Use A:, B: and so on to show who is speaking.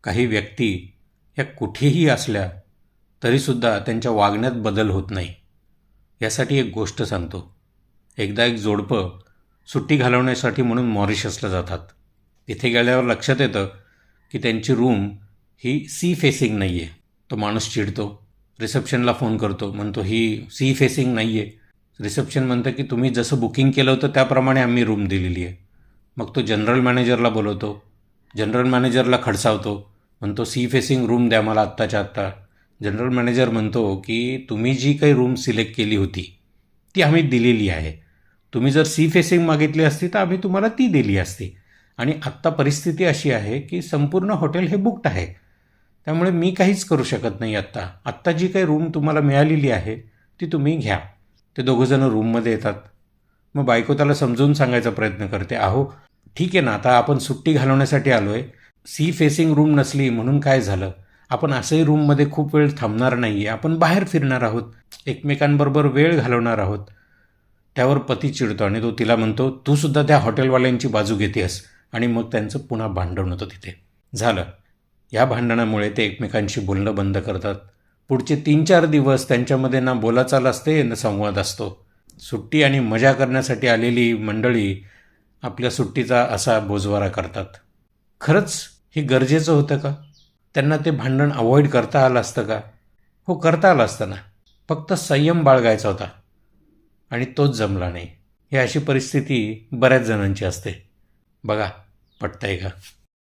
A: काही व्यक्ती या कुठेही असल्या तरीसुद्धा त्यांच्या वागण्यात बदल होत नाही. यासाठी एक गोष्ट सांगतो. एकदा एक जोडपं सुट्टी घालवण्यासाठी म्हणून मॉरिशसला जातात. तिथे गेल्यावर लक्षात येतं की त्यांची रूम ही सी फेसिंग नाही आहे. तो माणूस चिडतो, रिसेप्शनला फोन करतो, म्हणतो ही सी फेसिंग नाही आहे. रिसेप्शन म्हणतं की तुम्ही जसं बुकिंग केलं होतं त्याप्रमाणे आम्ही रूम दिलेली आहे. मग तो जनरल मॅनेजरला बोलवतो, जनरल मॅनेजरला खडसावतो, म्हणतो सी फेसिंग रूम द्या मला आत्ताच्या आत्ता. जनरल मॅनेजर म्हणतो की तुम्ही जी काही रूम सिलेक्ट केली होती ती आम्ही दिलेली आहे. तुम्ही जर सी फेसिंग मागितली असती तर आम्ही तुम्हाला ती दिली असती. आणि आत्ता परिस्थिती अशी आहे की संपूर्ण हॉटेल हे बुक्ड आहे, त्यामुळे मी काहीच करू शकत नाही. आत्ता जी काही रूम तुम्हाला मिळालेली आहे ती तुम्ही घ्या. ते दोघंजणं रूममध्ये येतात. मग बायको त्याला समजून सांगायचा प्रयत्न करते, अहो ठीक आहे ना, आता आपण सुट्टी घालवण्यासाठी आलो आहे, सी फेसिंग रूम नसली म्हणून काय झालं, आपण असंही रूममध्ये खूप वेळ थांबणार नाही आहे, आपण बाहेर फिरणार आहोत, एकमेकांबरोबर वेळ घालवणार आहोत. त्यावर पती चिडतो आणि तो तिला म्हणतो, तू सुद्धा त्या हॉटेलवाल्यांची बाजू घेतेस. आणि मग त्यांचं पुन्हा भांडण होतं तिथे. झालं. या भांडणामुळे ते एकमेकांशी बोलणं बंद करतात. पुढचे 3-4 दिवस त्यांच्यामध्ये ना बोलाचाल असते ना संवाद असतो. सुट्टी आणि मजा करण्यासाठी आलेली मंडळी आपल्या सुट्टीचा असा बोजवारा करतात. खरंच हे गरजेचं होतं का? त्यांना ते भांडण अवॉइड करता आलं असतं का? हो, करता आलं असतं ना. फक्त संयम बाळगायचा होता आणि तोच जमला नाही. ही अशी परिस्थिती बऱ्याच जणांची असते. बघा, पटतंय का?